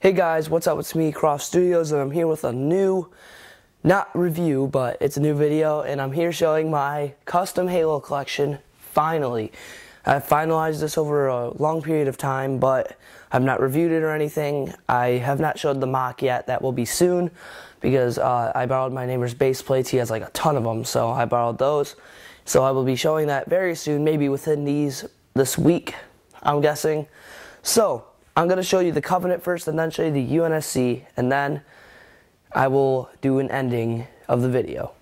Hey guys, what's up? It's me, Croft Studios, and I'm here with a new, not review, but it's a new video, and I'm here showing my custom Halo collection, finally. I've finalized this over a long period of time, but I've not reviewed it or anything. I have not showed the mock yet. That will be soon, because I borrowed my neighbor's base plates. He has like a ton of them, so I borrowed those. So I will be showing that very soon, maybe within this week, I'm guessing. So I'm going to show you the Covenant first, and then show you the UNSC, and then I will do an ending of the video.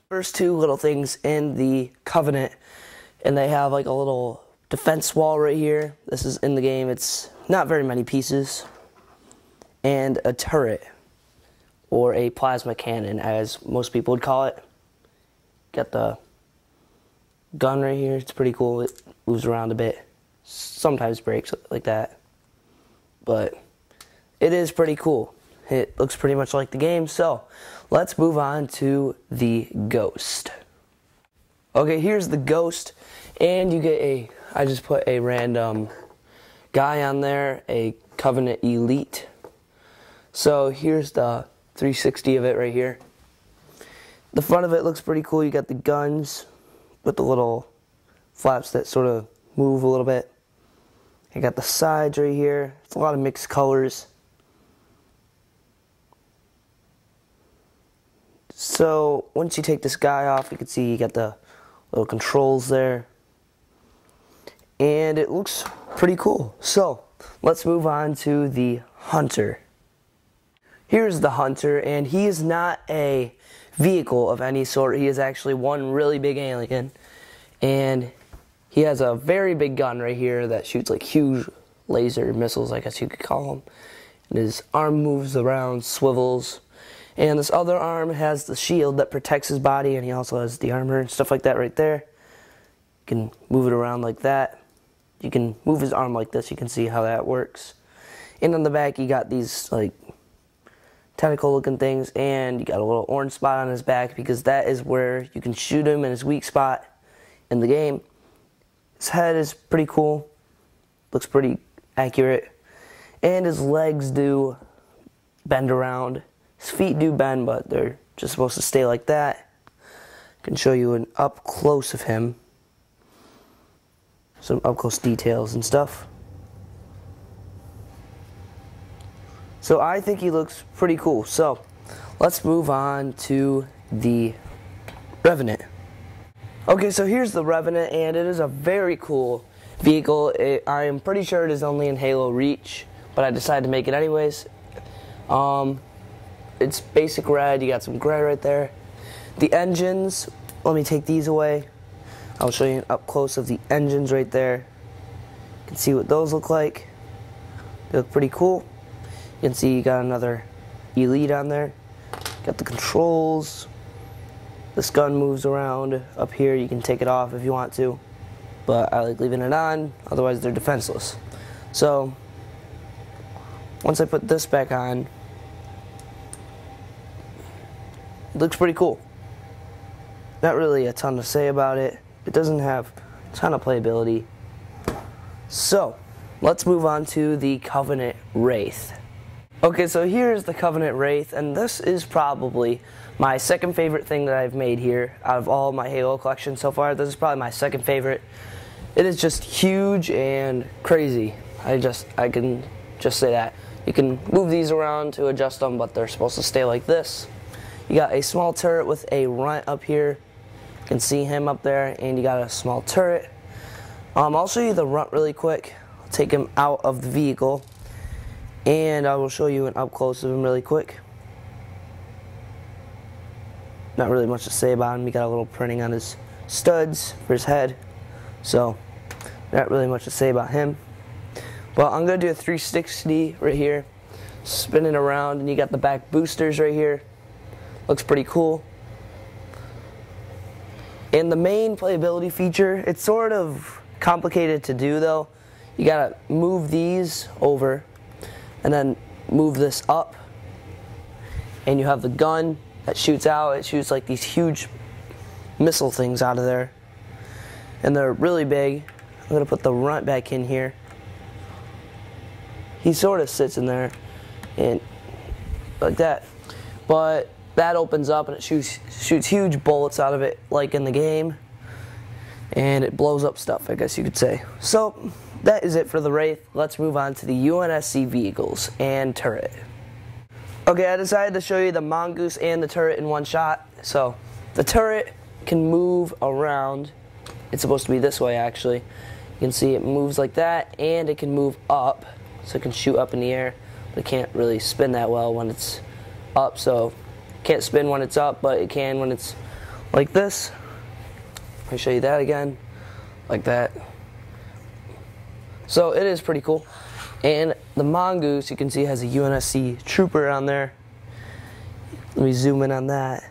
First two little things in the Covenant, and they have like a little defense wall right here. This is in the game. It's not very many pieces. And a turret, or a plasma cannon, as most people would call it. Got the gun right here. It's pretty cool. It moves around a bit. Sometimes breaks like that. But it is pretty cool. It looks pretty much like the game. So let's move on to the Ghost. Okay, here's the Ghost, and you get I just put a random guy on there, a Covenant Elite. So here's the 360 of it right here. The front of it looks pretty cool. You got the guns with the little flaps that sort of move a little bit. I got the sides right here. It's a lot of mixed colors. So once you take this guy off, you can see you got the little controls there. And it looks pretty cool. So let's move on to the Hunter. Here's the Hunter, and he is not a vehicle of any sort. He is actually one really big alien. And he has a very big gun right here that shoots like huge laser missiles, I guess you could call them. And his arm moves around, swivels. And this other arm has the shield that protects his body, and he also has the armor and stuff like that right there. You can move it around like that. You can move his arm like this. You can see how that works. And on the back, you got these like tentacle looking things, and you got a little orange spot on his back because that is where you can shoot him in his weak spot in the game. His head is pretty cool, looks pretty accurate, and his legs do bend around. His feet do bend, but they're just supposed to stay like that. I can show you an up close of him, some up close details and stuff. So I think he looks pretty cool. So let's move on to the Revenant. Okay, so here's the Revenant, and it is a very cool vehicle. I am pretty sure it is only in Halo Reach, but I decided to make it anyways. It's basic red. You got some gray right there. The engines, let me take these away. I'll show you an up close of the engines right there. You can see what those look like. They look pretty cool. You can see you got another Elite on there. Got the controls. This gun moves around up here. You can take it off if you want to, but I like leaving it on, otherwise they're defenseless. So once I put this back on, it looks pretty cool. Not really a ton to say about it. It doesn't have a ton of playability. So let's move on to the Covenant Wraith. Okay, so here's the Covenant Wraith, and this is probably my second favorite thing that I've made here out of all my Halo collection so far. This is probably my second favorite. It is just huge and crazy. I can just say that. You can move these around to adjust them, but they're supposed to stay like this. You got a small turret with a runt up here. You can see him up there, and you got a small turret. I'll show you the runt really quick. I'll take him out of the vehicle, and I will show you an up close of him really quick. Not really much to say about him. He got a little printing on his studs for his head, so not really much to say about him. But I'm going to do a 360 right here, spinning around, and you got the back boosters right here. Looks pretty cool. And the main playability feature, it's sort of complicated to do though. You got to move these over, and then move this up, and you have the gun that shoots out. It shoots like these huge missile things out of there, and they're really big. I'm going to put the runt back in here. He sort of sits in there. and like that. But that opens up and it shoots huge bullets out of it, like in the game, and it blows up stuff, I guess you could say. So that is it for the Wraith. Let's move on to the UNSC vehicles and turret. Okay, I decided to show you the Mongoose and the turret in one shot. So the turret can move around. It's supposed to be this way, actually. You can see it moves like that, and it can move up, so it can shoot up in the air, but it can't really spin that well when it's up. So it can't spin when it's up, but it can when it's like this. Let me show you that again, like that. So it is pretty cool. And the Mongoose, you can see, has a UNSC trooper on there. Let me zoom in on that.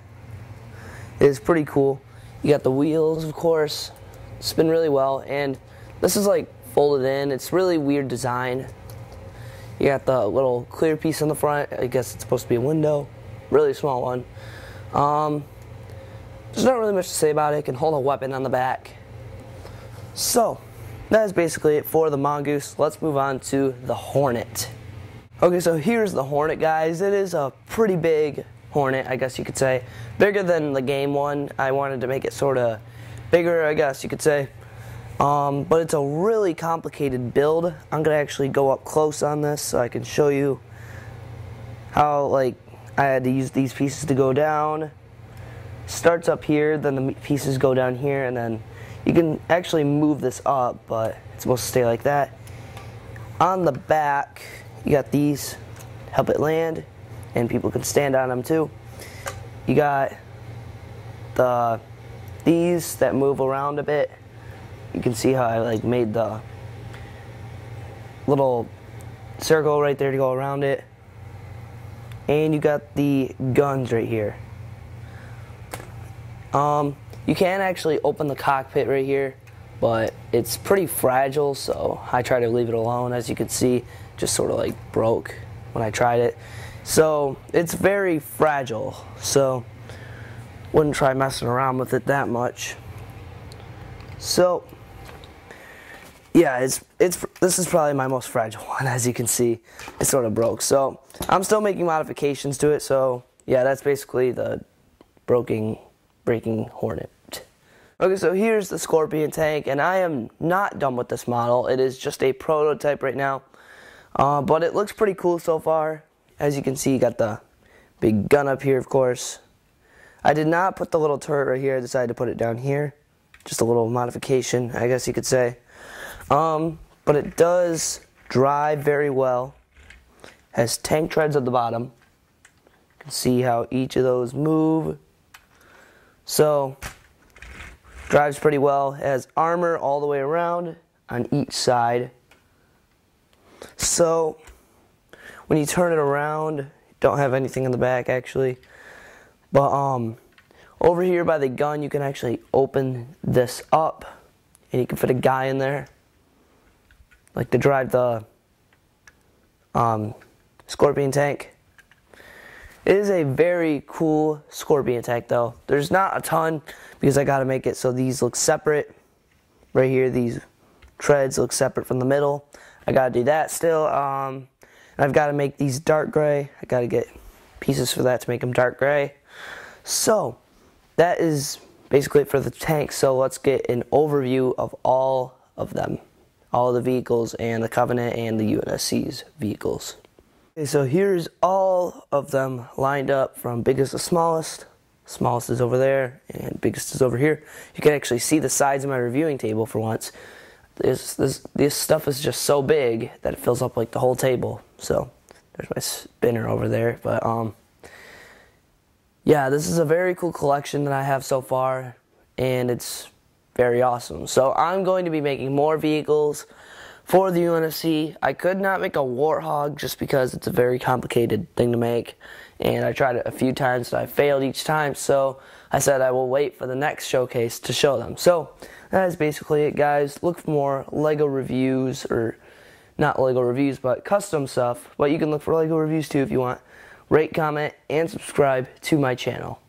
It is pretty cool. You got the wheels, of course, spin really well, and this is like folded in. It's really weird design. You got the little clear piece on the front. I guess it's supposed to be a window, really small one. There's not really much to say about it. It can hold a weapon on the back. So that is basically it for the Mongoose. Let's move on to the Hornet. Okay, so here's the Hornet, guys. It is a pretty big Hornet, I guess you could say. Bigger than the game one. I wanted to make it sort of bigger, I guess you could say. But it's a really complicated build. I'm going to actually go up close on this so I can show you how, like, I had to use these pieces to go down. Starts up here, then the pieces go down here, and then you can actually move this up, but it's supposed to stay like that. On the back, you got these, help it land, and people can stand on them too. You got these that move around a bit. You can see how I like made the little circle right there to go around it. And you got the guns right here. You can actually open the cockpit right here, but it's pretty fragile, so I try to leave it alone. As you can see, just sort of like broke when I tried it. So it's very fragile, so wouldn't try messing around with it that much. So yeah, this is probably my most fragile one. As you can see, it sort of broke. So I'm still making modifications to it. So yeah, that's basically the breaking Hornet. Okay, so here's the Scorpion tank, and I am not done with this model. It is just a prototype right now, but it looks pretty cool so far. As you can see, you got the big gun up here, of course. I did not put the little turret right here. I decided to put it down here. Just a little modification, I guess you could say. But it does drive very well. Has tank treads at the bottom. You can see how each of those move. So drives pretty well. It has armor all the way around on each side. So when you turn it around, you don't have anything in the back actually. But over here by the gun, you can actually open this up, and you can fit a guy in there, like to drive the Scorpion tank. It is a very cool Scorpion tank though. There's not a ton because I gotta make it so these look separate. Right here, these treads look separate from the middle. I gotta do that still. And I've gotta make these dark gray. I gotta get pieces for that to make them dark gray. So that is basically it for the tank. So let's get an overview of all of them. All of the vehicles and the Covenant and the UNSC's vehicles. Okay, so here's all of them lined up from biggest to smallest. Smallest is over there and biggest is over here. You can actually see the sides of my reviewing table for once. This stuff is just so big that it fills up like the whole table. So there's my spinner over there. But yeah, this is a very cool collection that I have so far, and it's very awesome. So I'm going to be making more vehicles for the UNSC. I could not make a Warthog just because it's a very complicated thing to make, and I tried it a few times and I failed each time, so I said I will wait for the next showcase to show them. So that is basically it, guys. Look for more LEGO reviews, or not LEGO reviews, but custom stuff. But you can look for LEGO reviews too if you want. Rate, comment, and subscribe to my channel.